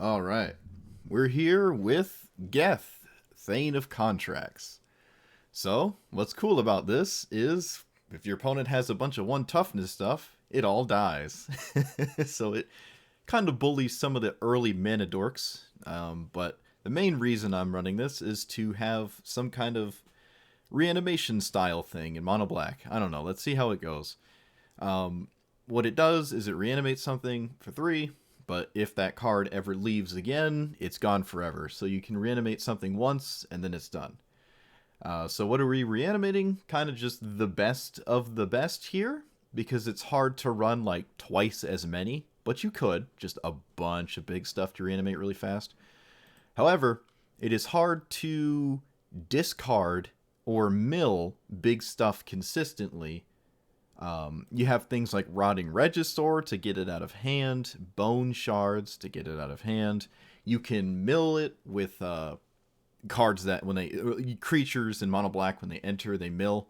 All right. We're here with Geth, Thane of Contracts. So, what's cool about this is if your opponent has a bunch of 1 toughness stuff, it all dies. So it kind of bullies some of the early mana dorks. But the main reason I'm running this is to have some kind of reanimation style thing in mono black. I don't know. Let's see how it goes. What it does is it reanimates something for 3, but if that card ever leaves again, it's gone forever. So you can reanimate something once, and then it's done. So what are we reanimating? Kind of just the best of the best here, because it's hard to run like twice as many, but you could. Just a bunch of big stuff to reanimate really fast. However, it is hard to discard or mill big stuff consistently. You have things like Rotting Regisaur to get it out of hand, Bone Shards to get it out of hand. You can mill it with cards that when they creatures in mono black, when they enter, they mill.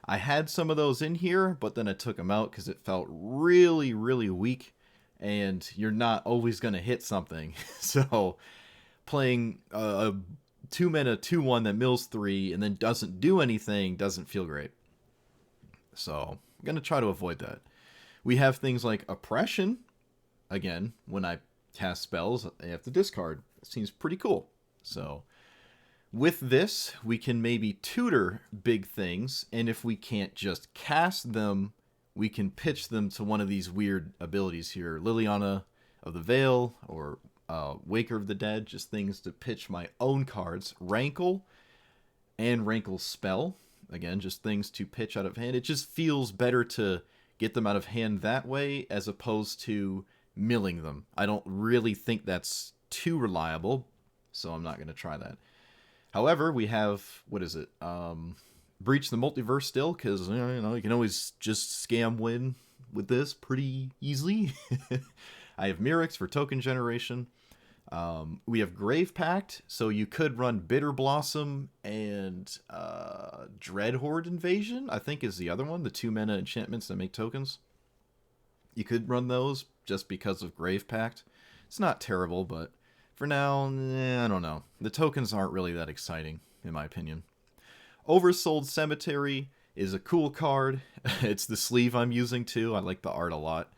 I had some of those in here, but then I took them out because it felt really, really weak, and you're not always going to hit something. So playing a 2-mana 2/1 that mills 3 and then doesn't do anything doesn't feel great. So I'm going to try to avoid that. We have things like Oppression. Again, when I cast spells, I have to discard. It seems pretty cool. So with this, we can maybe tutor big things, and if we can't just cast them, we can pitch them to one of these weird abilities here. Liliana of the Veil, or Waker of the Dead, just things to pitch my own cards. Rankle and Rankle Spell. Again, just things to pitch out of hand. It just feels better to get them out of hand that way as opposed to milling them. I don't really think that's too reliable, so I'm not going to try that. However, we have, what is it? Breach the Multiverse still, because you can always just scam win with this pretty easily. I have Mirrex for token generation. We have Grave Pact, so you could run Bitter Blossom and Dreadhorde Invasion, I think is the other one, the 2-mana enchantments that make tokens. You could run those just because of Grave Pact. It's not terrible, but for now, I don't know. The tokens aren't really that exciting, in my opinion. Oversold Cemetery is a cool card. It's the sleeve I'm using too. I like the art a lot.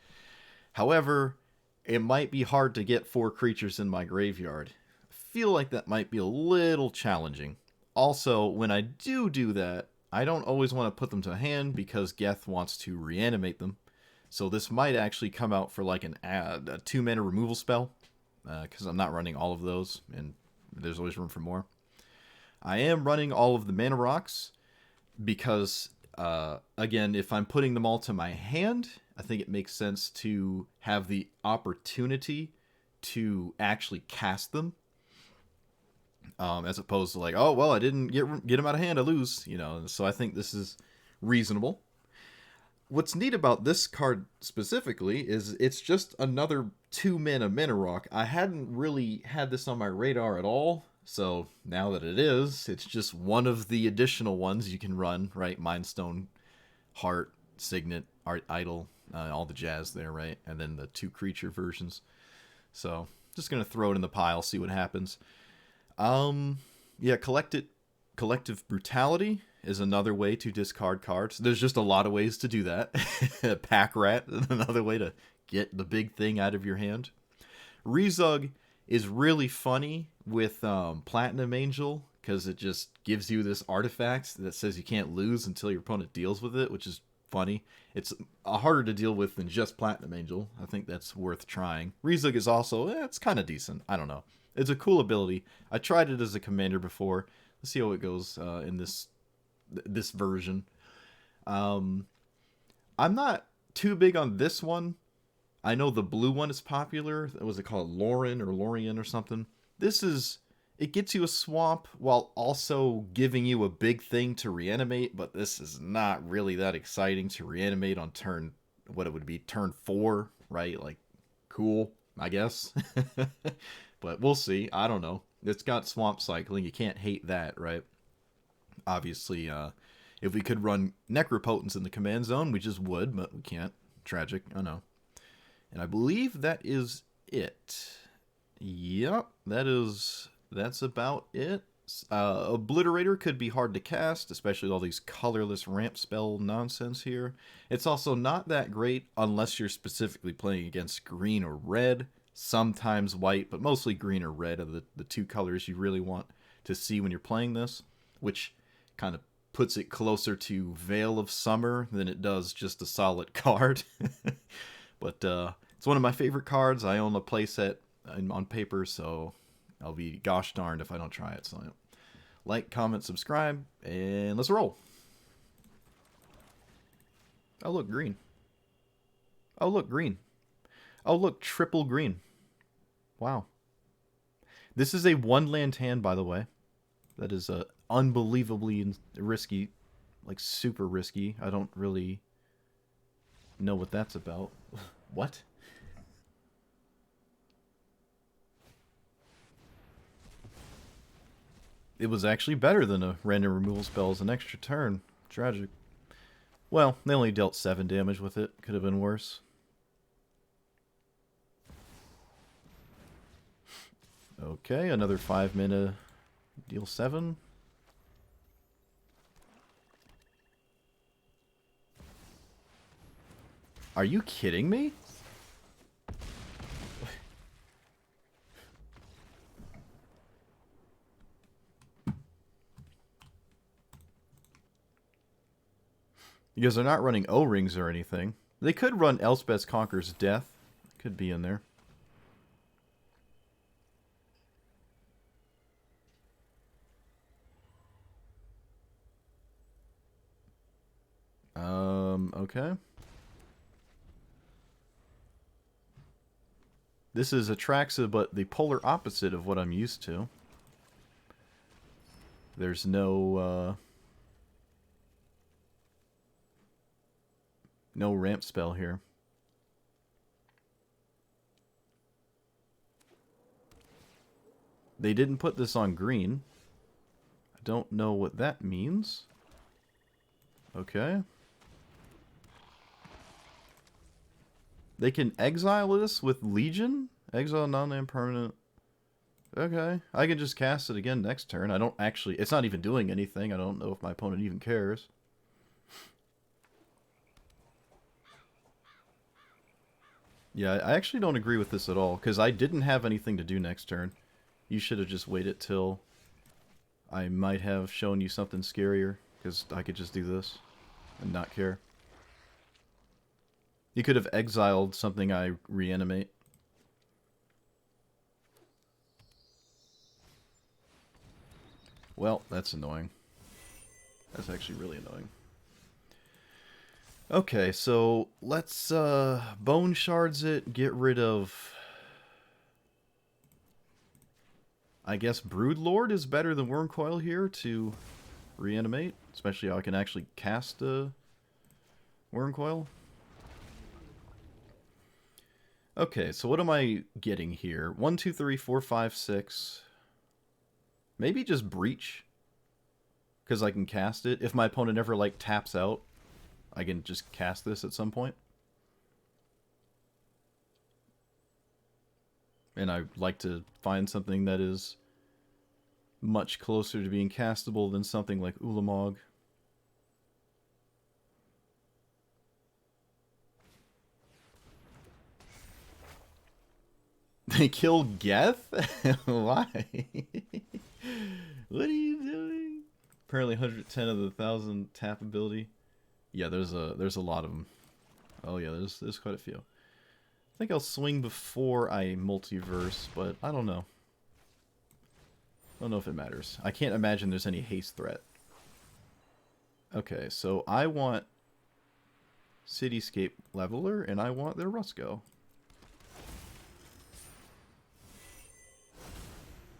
However, it might be hard to get 4 creatures in my graveyard. I feel like that might be a little challenging. Also, when I do that, I don't always want to put them to hand because Geth wants to reanimate them. So this might actually come out for like a 2-mana removal spell, because I'm not running all of those, and there's always room for more. I am running all of the mana rocks because, again, if I'm putting them all to my hand, I think it makes sense to have the opportunity to actually cast them, as opposed to like, oh, well, I didn't get them out of hand, I lose, So I think this is reasonable. What's neat about this card specifically is it's just another 2-mana mana rock. I hadn't really had this on my radar at all, so now that it is, it's just one of the additional ones you can run, right? Mindstone, Heart, Signet, Art Idol, all the jazz there, right? And then the 2 creature versions. So just gonna throw it in the pile, see what happens. Yeah, Collective Brutality is another way to discard cards. There's just a lot of ways to do that. Pack Rat, another way to get the big thing out of your hand. Rezug is really funny with Platinum Angel, because it just gives you this artifact that says you can't lose until your opponent deals with it, which is funny. It's harder to deal with than just Platinum Angel. I think that's worth trying. Rezug is also, it's kind of decent. I don't know. It's a cool ability. I tried it as a commander before. Let's see how it goes in this version. I'm not too big on this one. I know the blue one is popular. Was it called Lauren or Lorien or something? It gets you a swamp while also giving you a big thing to reanimate, but this is not really that exciting to reanimate on turn 4, right? Like, cool, I guess. But we'll see. I don't know. It's got swamp cycling. You can't hate that, right? Obviously, if we could run Necropotence in the command zone, we just would, but we can't. Tragic, I know. And I believe that is it. Yep, that's about it. Obliterator could be hard to cast, especially with all these colorless ramp spell nonsense here. It's also not that great unless you're specifically playing against green or red, sometimes white, but mostly green or red are the two colors you really want to see when you're playing this, which kind of puts it closer to Veil of Summer than it does just a solid card. But it's one of my favorite cards. I own a playset on paper, so I'll be gosh darned if I don't try it. So like, comment, subscribe, and let's roll. Oh, look, green. Oh, look, green. Oh, look, triple green. Wow. This is a one-land hand, by the way. That is unbelievably risky. Like, super risky. I don't really know what that's about. What? It was actually better than a random removal spell as an extra turn. Tragic. Well, they only dealt 7 damage with it. Could have been worse. Okay, another 5 mana. Deal 7. Are you kidding me? Because they're not running O-rings or anything. They could run Elspeth Conquers Death. Could be in there. Okay. This is Atraxa, but the polar opposite of what I'm used to. There's no ramp spell here. They didn't put this on green. I don't know what that means. Okay. They can exile this with Legion? Exile non-land permanent. Okay. I can just cast it again next turn. I don't actually... It's not even doing anything. I don't know if my opponent even cares. Yeah, I actually don't agree with this at all, because I didn't have anything to do next turn. You should have just waited till I might have shown you something scarier, because I could just do this and not care. You could have exiled something I reanimate. Well, that's annoying. That's actually really annoying. Okay, so let's bone shards it, get rid of... I guess Broodlord is better than Wormcoil here to reanimate, especially how I can actually cast a Wormcoil. Okay, so what am I getting here? 1, 2, 3, 4, 5, 6. Maybe just Breach, because I can cast it. If my opponent ever, like, taps out, I can just cast this at some point. And I like to find something that is much closer to being castable than something like Ulamog. They kill Geth? Why? What are you doing? Apparently 110 of the 1,000 tap ability. Yeah, there's a lot of them. Oh yeah, there's quite a few. I think I'll swing before I multiverse, but I don't know. I don't know if it matters. I can't imagine there's any haste threat. Okay, so I want Cityscape Leveler, and I want their Rusco.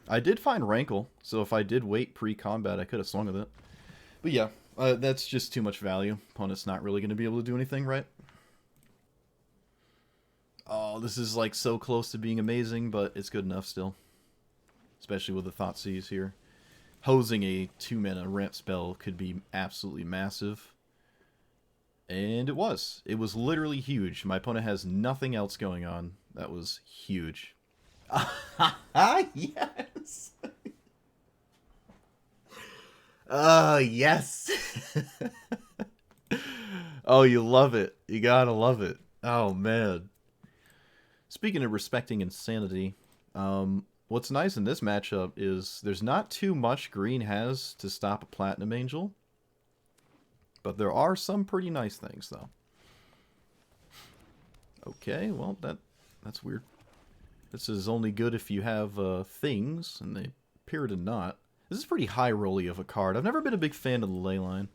I did find Rankle, so if I did wait pre-combat, I could have swung with it. But yeah, that's just too much value. Opponent's not really going to be able to do anything, right? Oh, this is like so close to being amazing, but it's good enough still. Especially with the Thoughtseize here. Hosing a 2-mana ramp spell could be absolutely massive. And it was. It was literally huge. My opponent has nothing else going on. That was huge. Yes. Yes. Oh, you love it. You gotta love it. Oh man. Speaking of respecting insanity, what's nice in this matchup is there's not too much green has to stop a Platinum Angel, but there are some pretty nice things though. Okay, well that's weird. This is only good if you have things, and they appear to not. This is pretty high rolly of a card. I've never been a big fan of the ley line.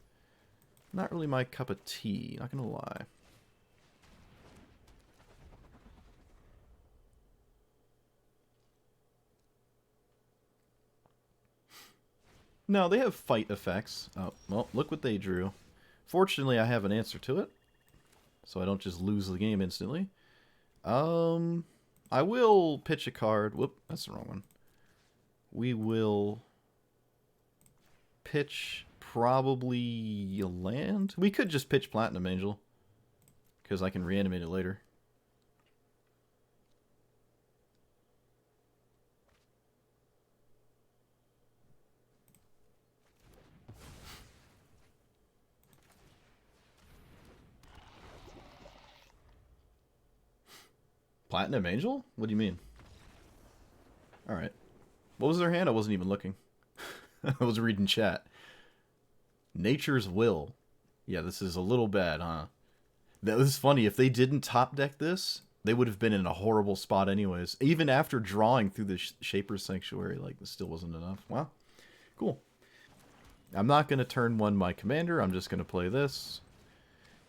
Not really my cup of tea, not gonna lie. No, they have fight effects. Oh, well, look what they drew. Fortunately, I have an answer to it, so I don't just lose the game instantly. I will pitch a card. Whoop, that's the wrong one. We will pitch probably a land. We could just pitch Platinum Angel, because I can reanimate it later. Platinum Angel? What do you mean? Alright. What was their hand? I wasn't even looking. I was reading chat. Nature's Will. Yeah, this is a little bad, huh? That was funny. If they didn't top deck this, they would have been in a horrible spot anyways. Even after drawing through the Shaper's Sanctuary, like, this still wasn't enough. Wow. Cool. I'm not going to turn one my commander. I'm just going to play this.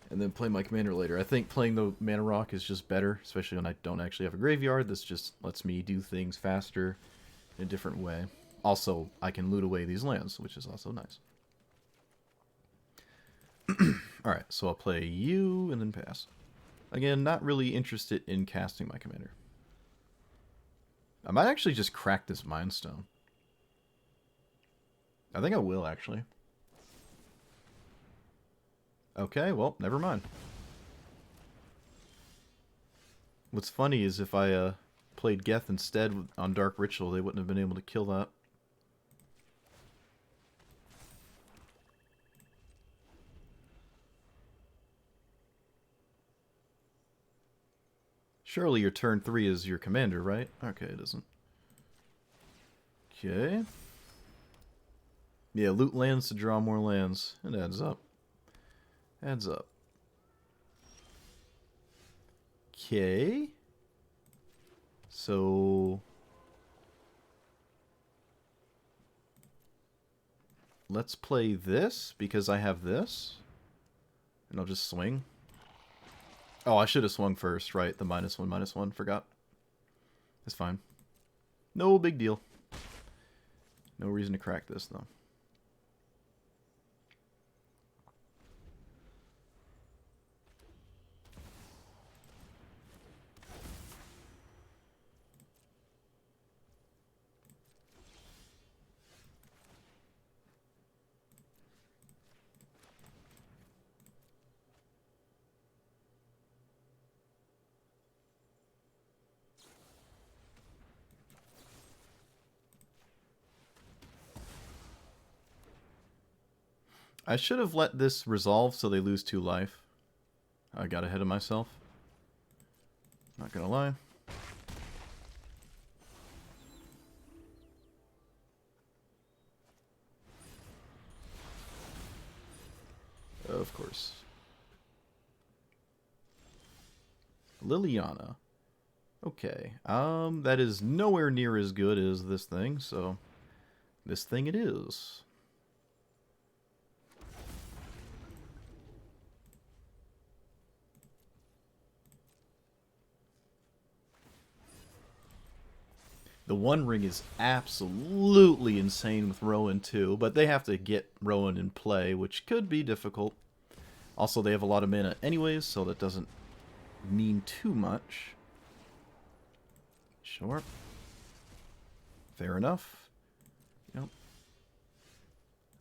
And then play my commander later. I think playing the Mana Rock is just better, especially when I don't actually have a graveyard. This just lets me do things faster in a different way. Also, I can loot away these lands, which is also nice. Alright, so I'll play you and then pass. Again, not really interested in casting my commander. I might actually just crack this Mind Stone. I think I will, actually. Okay, well, never mind. What's funny is if I played Geth instead on Dark Ritual, they wouldn't have been able to kill that. Surely your turn 3 is your commander, right? Okay, it isn't. Okay. Yeah, loot lands to draw more lands. It adds up. Adds up. Okay. So let's play this because I have this. And I'll just swing. Oh, I should have swung first, right? The -1/-1, forgot. It's fine. No big deal. No reason to crack this, though. I should have let this resolve so they lose 2 life. I got ahead of myself. Not gonna lie. Of course. Liliana. Okay. That is nowhere near as good as this thing, so this thing it is. The One Ring is absolutely insane with Rowan too, but they have to get Rowan in play, which could be difficult. Also, they have a lot of mana anyways, so that doesn't mean too much. Sure. Fair enough. Yep.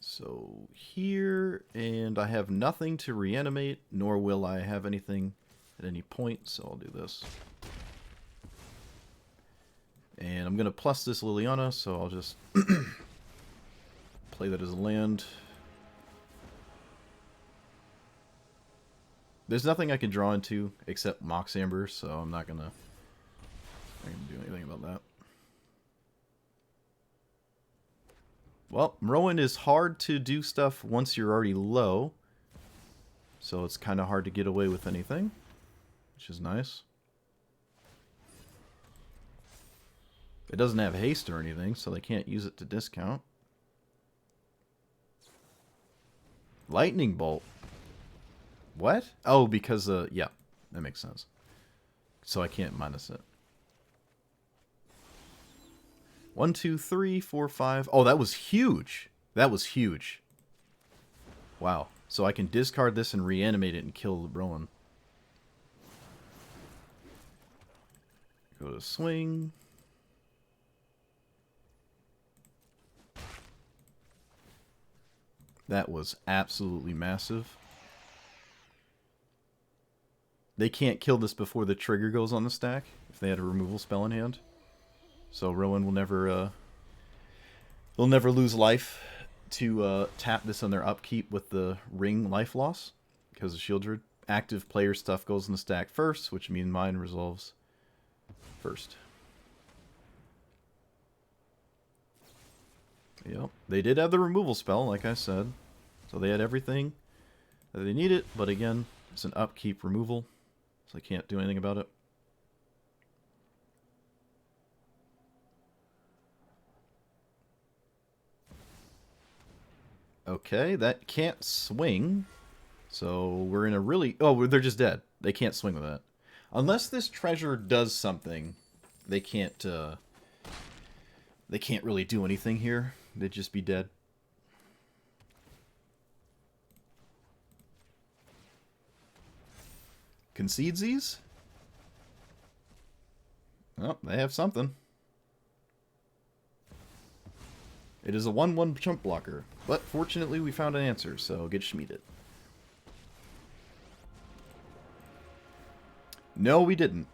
So here, and I have nothing to reanimate, nor will I have anything at any point, so I'll do this. And I'm going to plus this Liliana, so I'll just play that as a land. There's nothing I can draw into except Mox Amber, so I'm not gonna do anything about that. Well, Rowan is hard to do stuff once you're already low, so it's kind of hard to get away with anything, which is nice. It doesn't have haste or anything, so they can't use it to discount. Lightning Bolt. What? Oh, because, yeah, that makes sense. So I can't minus it. 1, 2, 3, 4, 5. Oh, that was huge. That was huge. Wow. So I can discard this and reanimate it and kill the Rowan. Go to swing. That was absolutely massive. They can't kill this before the trigger goes on the stack if they had a removal spell in hand. So Rowan will never they'll never lose life to tap this on their upkeep with the ring life loss because of Shieldred. Active player stuff goes in the stack first, which means mine resolves first. Yep, they did have the removal spell, like I said. So they had everything that they needed, but again, it's an upkeep removal. So I can't do anything about it. Okay, that can't swing. So we're in a really... Oh, they're just dead. They can't swing with that. Unless this treasure does something, they can't really do anything here. They'd just be dead. Concedes these? Oh, they have something. It is a 1/1 chump blocker, but fortunately we found an answer, so get Schmieded. No, we didn't.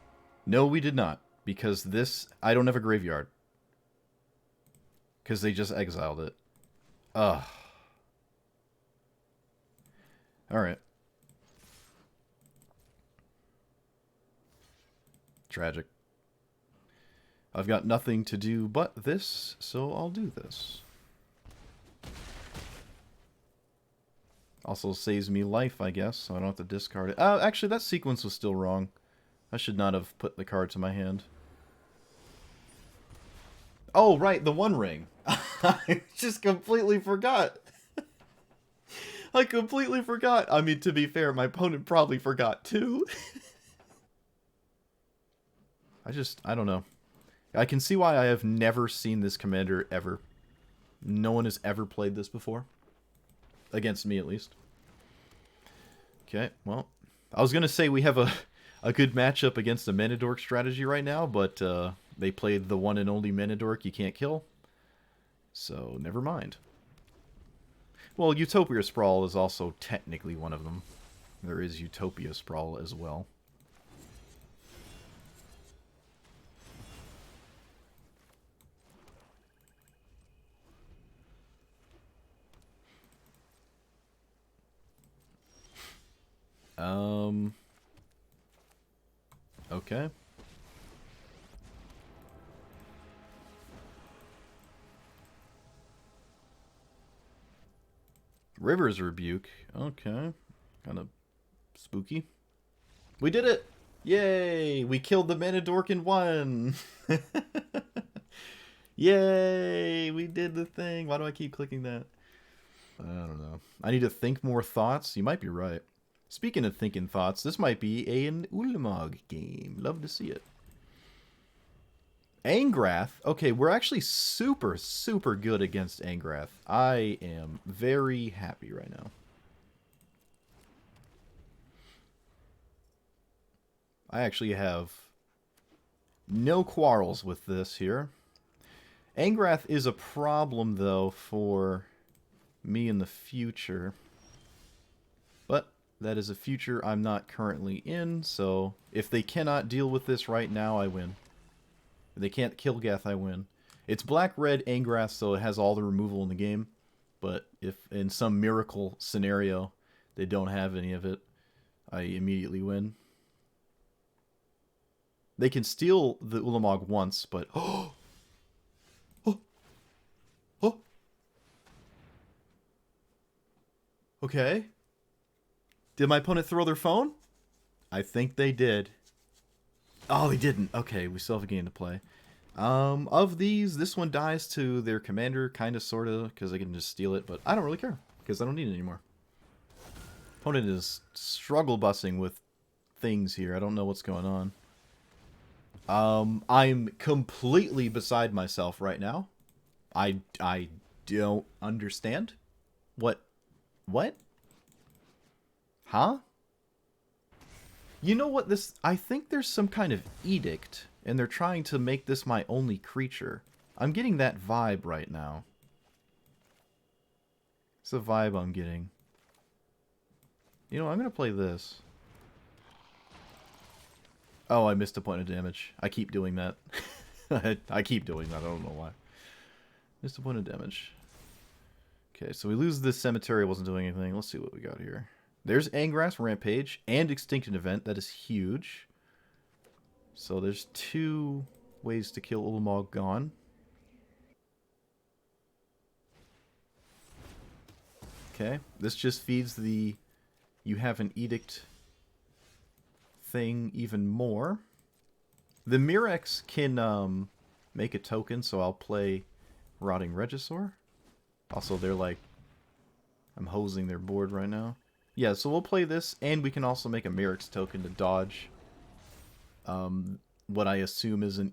No, we did not, because this... I don't have a graveyard. Because they just exiled it. Ugh. Alright. Tragic. I've got nothing to do but this, so I'll do this. Also saves me life, I guess, so I don't have to discard it. Actually, that sequence was still wrong. I should not have put the card to my hand. Oh, right, the One Ring. I just completely forgot. I completely forgot. I mean, to be fair, my opponent probably forgot too. I don't know. I can see why I have never seen this commander ever. No one has ever played this before. Against me, at least. Okay, well, I was going to say we have a good matchup against a Manadork strategy right now, but they played the one and only Manadork you can't kill. So, never mind. Well, Utopia Sprawl is also technically one of them. There is Utopia Sprawl as well. Okay. River's Rebuke. Okay. Kind of spooky. We did it! Yay! We killed the Manadork in one! Yay! We did the thing! Why do I keep clicking that? I don't know. I need to think more thoughts? You might be right. Speaking of thinking thoughts, this might be an Ulamog game. Love to see it. Angrath. Okay, we're actually super, super good against Angrath. I am very happy right now. I actually have no quarrels with this here. Angrath is a problem, though, for me in the future. But that is a future I'm not currently in, so if they cannot deal with this right now, I win. If they can't kill Geth, I win. It's black-red Angrass, so it has all the removal in the game. But if in some miracle scenario they don't have any of it, I immediately win. They can steal the Ulamog once, but... Oh! Oh! Oh! Okay. Did my opponent throw their phone? I think they did. Oh, they didn't. Okay, we still have a game to play. Of these, this one dies to their commander, kind of, sort of, because I can just steal it, but I don't really care, because I don't need it anymore. Opponent is struggle bussing with things here. I don't know what's going on. I'm completely beside myself right now. I don't understand. What? Huh? You know what this... I think there's some kind of edict, and they're trying to make this my only creature. I'm getting that vibe right now. It's the vibe I'm getting. You know, I'm going to play this. Oh, I missed a point of damage. I keep doing that. I keep doing that. I don't know why. Missed a point of damage. Okay, so we lose this cemetery. Wasn't doing anything. Let's see what we got here. There's Angrass, Rampage, and Extinction Event. That is huge. So there's 2 ways to kill Ulamog gone. Okay, this just feeds the you have an edict thing even more. The Mirex can make a token, so I'll play Rotting Regisaur. Also, they're like... I'm hosing their board right now. Yeah, so we'll play this, and we can also make a Mirex token to dodge what I assume is an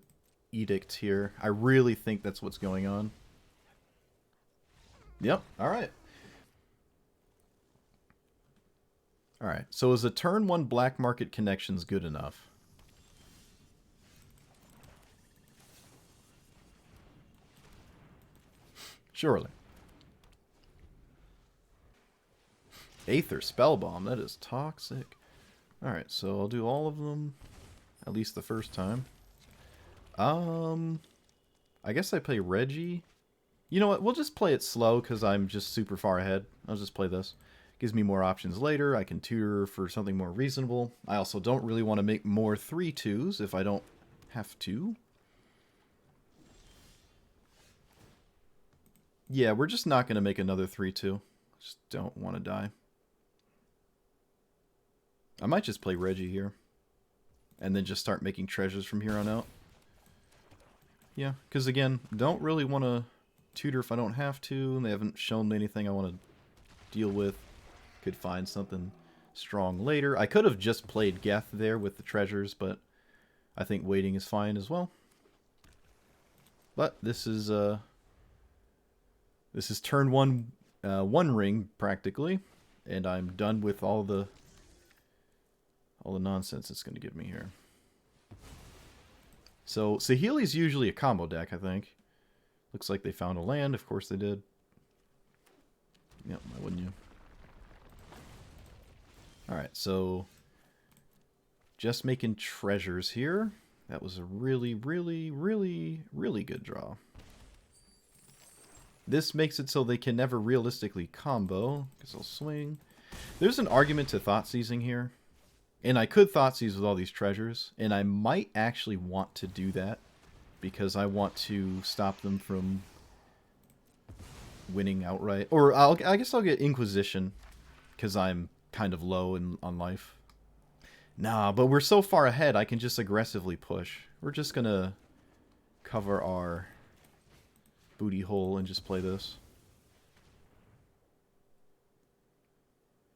edict here. I really think that's what's going on. Yep, alright. Alright, so is a turn 1 black market connections good enough? Surely. Aether Spellbomb, that is toxic. Alright, so I'll do all of them, at least the first time. I guess I play Reggie. You know what, we'll just play it slow because I'm just super far ahead. I'll just play this. Gives me more options later. I can tutor for something more reasonable. I also don't really want to make more 3/2s if I don't have to. Yeah, we're just not going to make another 3/2. Just don't want to die. I might just play Reggie here. And then just start making treasures from here on out. Yeah, because again, don't really want to tutor if I don't have to. They haven't shown me anything I want to deal with. Could find something strong later. I could have just played Geth there with the treasures, but I think waiting is fine as well. But this is turn 1, 1 ring practically, and I'm done with all the nonsense it's going to give me here. So Saheeli's usually a combo deck, I think. Looks like they found a land. Of course they did. Yep, why wouldn't you? Alright, so just making treasures here. That was a really, really, really, really good draw. This makes it so they can never realistically combo, because I'll swing. There's an argument to Thoughtseizing here. And I could Thoughtseize with all these treasures, and I might actually want to do that, because I want to stop them from winning outright. Or I guess I'll get Inquisition, because I'm kind of low on life. Nah, but we're so far ahead, I can just aggressively push. We're just going to cover our booty hole and just play this.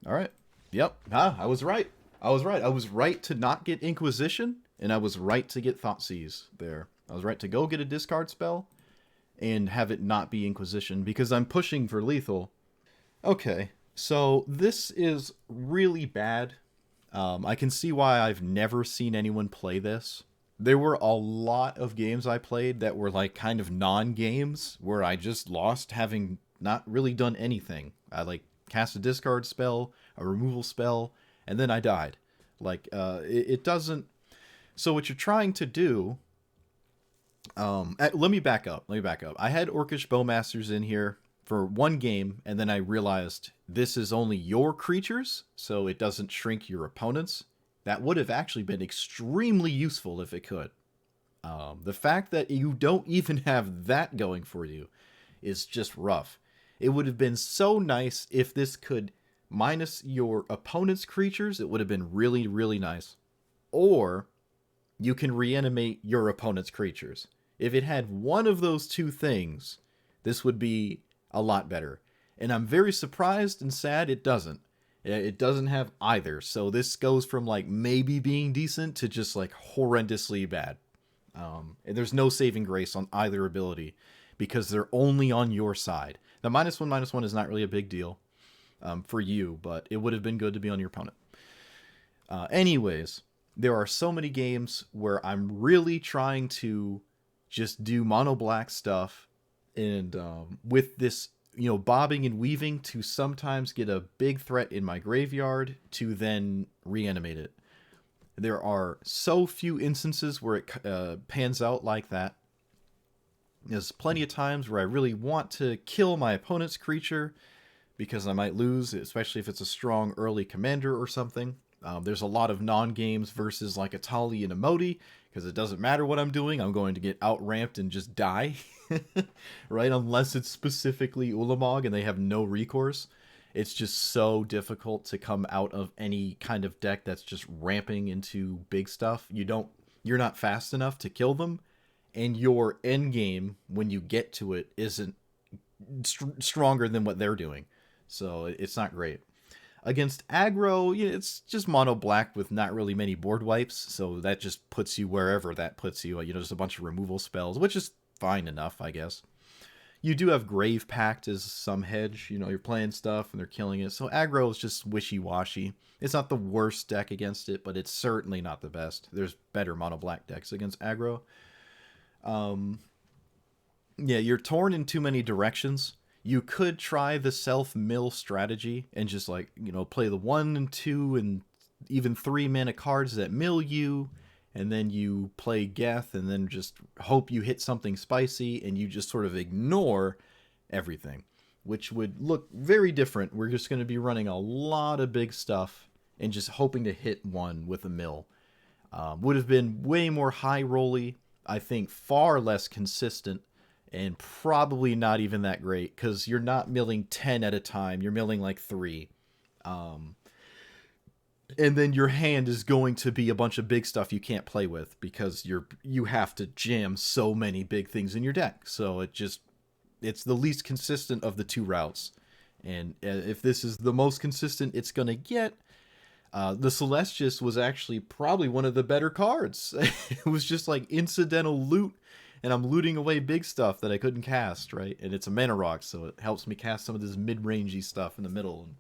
Alright. Yep. I was right. I was right. I was right to not get Inquisition, and I was right to get Thoughtseize there. I was right to go get a discard spell and have it not be Inquisition, because I'm pushing for lethal. Okay, so this is really bad. I can see why I've never seen anyone play this. There were a lot of games I played that were like kind of non-games, where I just lost having not really done anything. I like cast a discard spell, a removal spell, and then I died. Like, it doesn't... So what you're trying to do Let me back up. I had Orcish Bowmasters in here for one game, and then I realized this is only your creatures, so it doesn't shrink your opponents. That would have actually been extremely useful if it could. The fact that you don't even have that going for you is just rough. It would have been so nice if this could minus your opponent's creatures. It would have been really, really nice. Or you can reanimate your opponent's creatures. If it had one of those two things, this would be a lot better. And I'm very surprised and sad it doesn't. It doesn't have either. So this goes from like maybe being decent to just like horrendously bad. And there's no saving grace on either ability because they're only on your side. The -1/-1 is not really a big deal for you, but it would have been good to be on your opponent. Anyways, there are so many games where I'm really trying to just do mono black stuff, and with this, bobbing and weaving to sometimes get a big threat in my graveyard to then reanimate it. There are so few instances where it pans out like that. There's plenty of times where I really want to kill my opponent's creature because I might lose, especially if it's a strong early commander or something. There's a lot of non-games versus like a Tali and a Modi, because it doesn't matter what I'm doing, I'm going to get out-ramped and just die, right? Unless it's specifically Ulamog and they have no recourse. It's just so difficult to come out of any kind of deck that's just ramping into big stuff. You're not fast enough to kill them, and your end game, when you get to it, isn't stronger than what they're doing. So it's not great. Against aggro, it's just mono black with not really many board wipes, so that just puts you wherever that puts you. There's a bunch of removal spells, which is fine enough, I guess. You do have Grave Pact as some hedge. You're playing stuff and they're killing it. So aggro is just wishy-washy. It's not the worst deck against it, but it's certainly not the best. There's better mono black decks against aggro. Yeah, you're torn in too many directions. You could try the self-mill strategy and just play the 1 and 2 and even 3 mana cards that mill you, and then you play Geth and then just hope you hit something spicy and you just sort of ignore everything, which would look very different. We're just going to be running a lot of big stuff and just hoping to hit one with a mill. Would have been way more high rolly, I think far less consistent, and probably not even that great because you're not milling 10 at a time. You're milling like 3. And then your hand is going to be a bunch of big stuff you can't play with because you have to jam so many big things in your deck. So it's the least consistent of the two routes. And if this is the most consistent it's going to get, the Celestius was actually probably one of the better cards. It was just like incidental loot, and I'm looting away big stuff that I couldn't cast, right? And it's a mana rock, so it helps me cast some of this mid-rangey stuff in the middle. And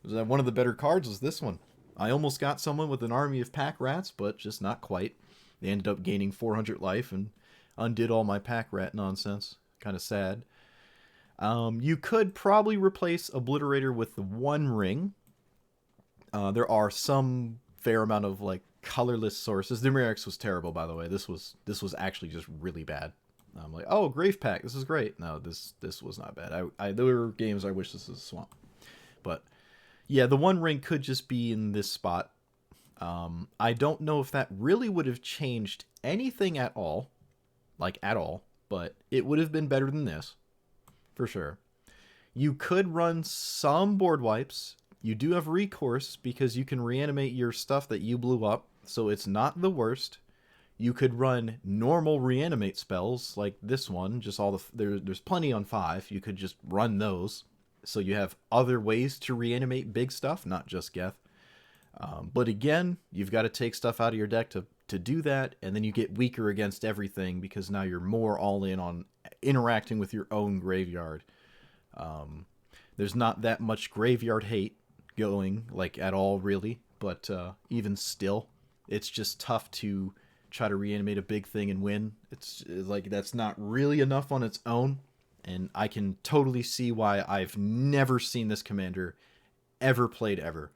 it was, one of the better cards was this one. I almost got someone with an army of pack rats, but just not quite. They ended up gaining 400 life and undid all my pack rat nonsense. Kind of sad. You could probably replace Obliterator with the One Ring. There are some fair amount of colorless sources. The Mirrex was terrible, by the way. This was actually just really bad. I'm like, oh, Grave Pack, this is great. No, this was not bad. There were games I wish this was a swamp. But yeah, the One Ring could just be in this spot. I don't know if that really would have changed anything at all. But it would have been better than this. For sure. You could run some board wipes. You do have recourse because you can reanimate your stuff that you blew up, so it's not the worst. You could run normal reanimate spells like this one, just there's plenty on 5. You could just run those, so you have other ways to reanimate big stuff, not just Geth. But again, you've got to take stuff out of your deck to do that, and then you get weaker against everything because now you're more all in on interacting with your own graveyard. There's not that much graveyard hate going at all really, but even still, it's just tough to try to reanimate a big thing and win. It's that's not really enough on its own, and I can totally see why I've never seen this commander ever played ever.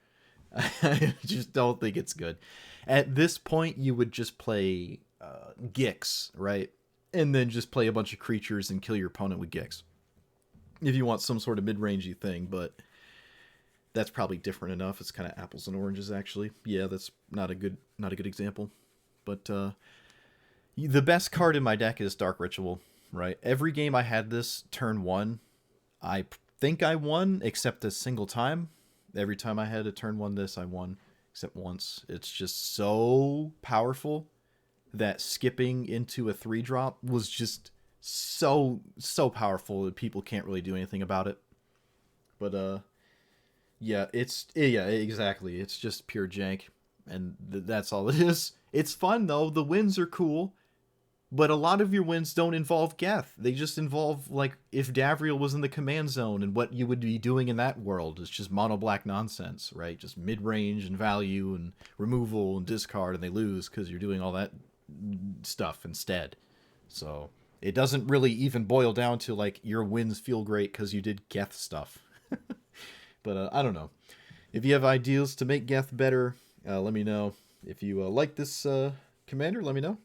I just don't think it's good. At this point, you would just play Gix, right? and then just play a bunch of creatures and kill your opponent with Gex. If you want some sort of mid-rangey thing, but that's probably different enough. It's kind of apples and oranges, actually. Yeah, that's not a good example. But the best card in my deck is Dark Ritual, right? Every game I had this turn 1, I think I won, except a single time. Every time I had a turn 1 this, I won, except once. It's just so powerful that skipping into a 3-drop was just so powerful that people can't really do anything about it. But yeah, exactly. It's just pure jank, and that's all it is. It's fun though. The wins are cool, but a lot of your wins don't involve Geth. They just involve, like, if Davriel was in the command zone and what you would be doing in that world. It's just mono black nonsense, right? Just mid range and value and removal and discard, and they lose because you're doing all that stuff instead. So it doesn't really even boil down to like your wins feel great because you did Geth stuff. But I don't know. If you have ideas to make Geth better, let me know. If you like this commander, let me know.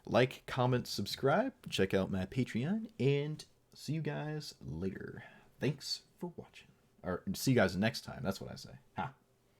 Like, comment, subscribe. Check out my Patreon, and see you guys later. Thanks for watching. Or see you guys next time. That's what I say. Ha.